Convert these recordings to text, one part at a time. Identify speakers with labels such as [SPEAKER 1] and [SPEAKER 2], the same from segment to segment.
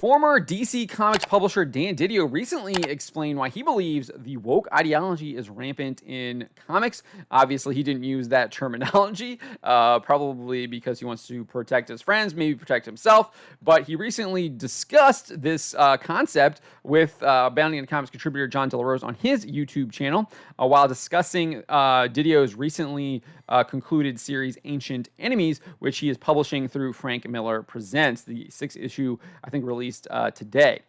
[SPEAKER 1] Former DC Comics publisher Dan DiDio recently explained why he believes the woke ideology is rampant in comics. Obviously, he didn't use that terminology, probably because he wants to protect his friends, maybe protect himself. But he recently discussed this concept with Bounty and Comics contributor John De La Rose on his YouTube channel while discussing Didio's recently concluded series Ancient Enemies, which he is publishing through Frank Miller Presents. The 6th issue, I think, released today.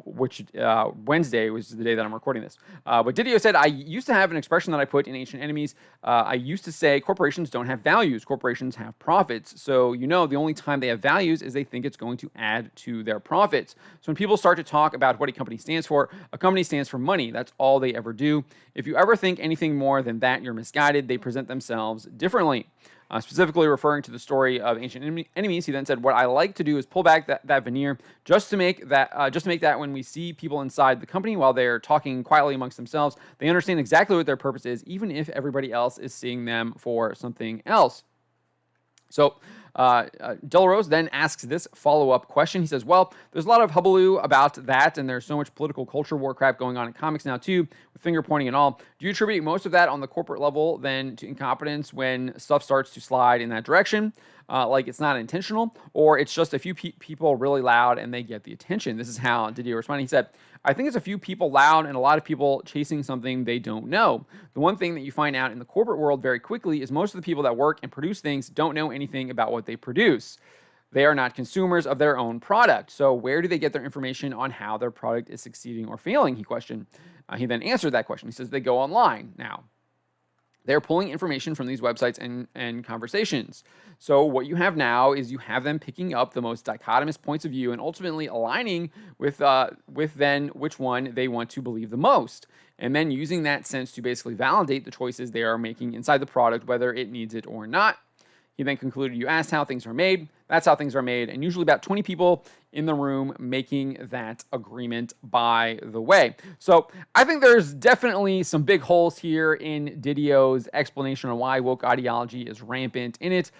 [SPEAKER 1] Which Wednesday was the day that I'm recording this. But DiDio said, I used to have an expression that I put in Ancient Enemies. I used to say corporations don't have values. Corporations have profits. So, the only time they have values is they think it's going to add to their profits. So when people start to talk about what a company stands for, a company stands for money. That's all they ever do. If you ever think anything more than that, you're misguided. They present themselves differently. Specifically referring to the story of Ancient Enemies, he then said, "What I like to do is pull back that veneer just to make that when we see people inside the company while they're talking quietly amongst themselves, they understand exactly what their purpose is, even if everybody else is seeing them for something else." So De La Rose then asks this follow-up question. He says, well, there's a lot of hullabaloo about that, and there's so much political culture war crap going on in comics now, too, with finger-pointing and all. Do you attribute most of that on the corporate level, then, to incompetence when stuff starts to slide in that direction? Like it's not intentional, or it's just a few people really loud and they get the attention? This is how DiDio responded. He said, I think it's a few people loud and a lot of people chasing something they don't know. The one thing that you find out in the corporate world very quickly is most of the people that work and produce things don't know anything about what they produce. They are not consumers of their own product. So where do they get their information on how their product is succeeding or failing? He questioned. He then answered that question. He says they go online now. They're pulling information from these websites and conversations. So what you have now is you have them picking up the most dichotomous points of view and ultimately aligning with then which one they want to believe the most. And then using that sense to basically validate the choices they are making inside the product, whether it needs it or not. He then concluded, you asked how things are made. That's how things are made. And usually about 20 people in the room making that agreement, by the way. So I think there's definitely some big holes here in Didio's explanation on why woke ideology is rampant in it.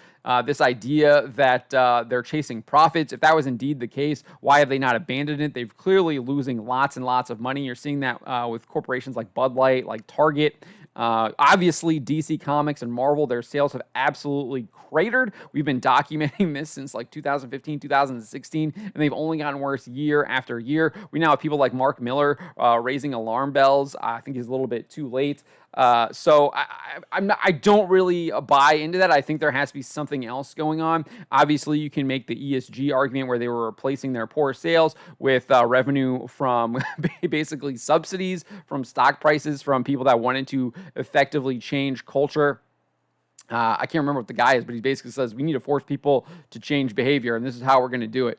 [SPEAKER 1] This idea that they're chasing profits. If that was indeed the case, why have they not abandoned it? They're clearly losing lots and lots of money. You're seeing that with corporations like Bud Light, like Target. Obviously, DC Comics and Marvel, their sales have absolutely cratered. We've been documenting this since like 2015, 2016, and they've only gotten worse year after year. We now have people like Mark Miller raising alarm bells. I think he's a little bit too late. So I don't really buy into that. I think there has to be something else going on. Obviously, you can make the ESG argument where they were replacing their poor sales with revenue from basically subsidies from stock prices from people that wanted to effectively change culture. I can't remember what the guy is, but he basically says we need to force people to change behavior, and this is how we're going to do it.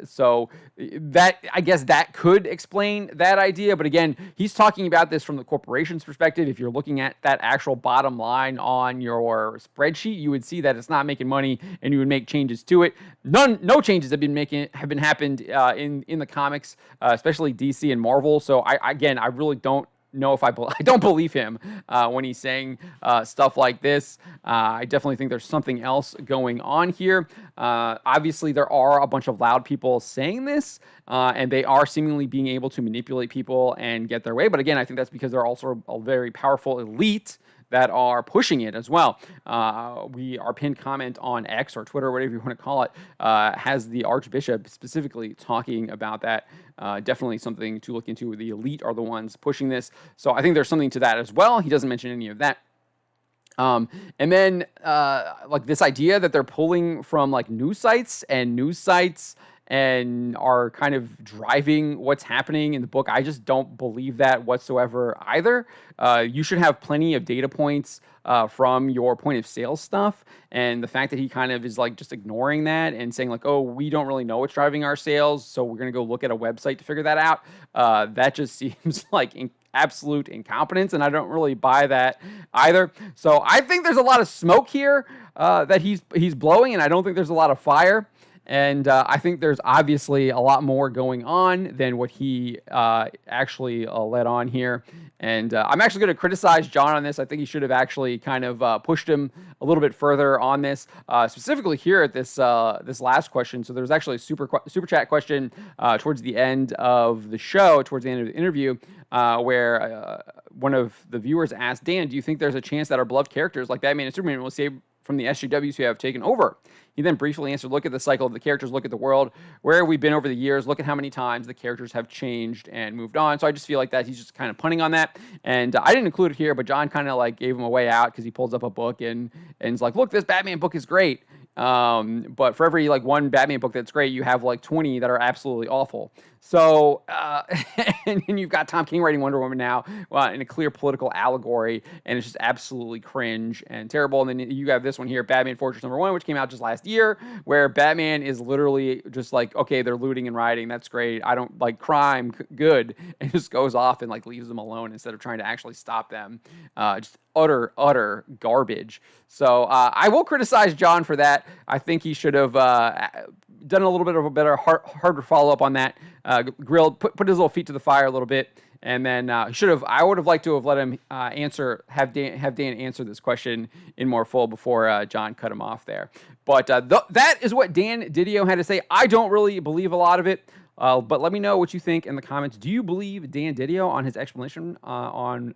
[SPEAKER 1] So that, I guess that could explain that idea. But again, he's talking about this from the corporation's perspective. If you're looking at that actual bottom line on your spreadsheet, you would see that it's not making money, and you would make changes to it. No changes have been happened in the comics, especially DC and Marvel. So I really don't know if I don't believe him when he's saying stuff like this. I definitely think there's something else going on here. Obviously, there are a bunch of loud people saying this, and they are seemingly being able to manipulate people and get their way. But again, I think that's because they're also a very powerful elite that are pushing it as well. Our pinned comment on X or Twitter, whatever you want to call it, has the Archbishop specifically talking about that. Definitely something to look into. The elite are the ones pushing this. So I think there's something to that as well. He doesn't mention any of that. And then like this idea that they're pulling from like news sites and are kind of driving what's happening in the book. I just don't believe that whatsoever either. You should have plenty of data points from your point of sale stuff. And the fact that he kind of is like just ignoring that and saying like, oh, we don't really know what's driving our sales, so we're going to go look at a website to figure that out. That just seems like absolute incompetence, and I don't really buy that either. So I think there's a lot of smoke here that he's blowing, and I don't think there's a lot of fire. And I think there's obviously a lot more going on than what he actually let on here. And I'm actually going to criticize John on this. I think he should have actually kind of pushed him a little bit further on this, specifically here at this last question. So there's actually a super chat question towards the end of the show, towards the end of the interview, where one of the viewers asked, Dan, do you think there's a chance that our beloved characters like Batman and Superman will save from the SJWs who have taken over? He then briefly answered, look at the cycle of the characters, look at the world, where we've been over the years, look at how many times the characters have changed and moved on. So I just feel like that he's just kind of punting on that. And I didn't include it here, but John kind of like gave him a way out because he pulls up a book and is like, look, this Batman book is great. But for every like one Batman book that's great, you have like 20 that are absolutely awful. So, and you've got Tom King writing Wonder Woman now in a clear political allegory, and it's just absolutely cringe and terrible. And then you have this one here, Batman Fortress #1, which came out just last year, where Batman is literally just like, okay, they're looting and rioting, that's great. I don't like crime, good, and just goes off and like leaves them alone instead of trying to actually stop them. Just utter garbage. So I will criticize John for that. I think he should have done a little bit of a better, harder follow up on that. Grilled, put his little feet to the fire a little bit, and then I would have liked to have let him have Dan answer this question in more full before John cut him off there. But that is what Dan DiDio had to say. I don't really believe a lot of it. But let me know what you think in the comments. Do you believe Dan DiDio on his explanation on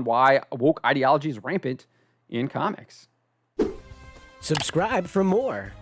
[SPEAKER 1] why woke ideology is rampant in comics?
[SPEAKER 2] Subscribe for more.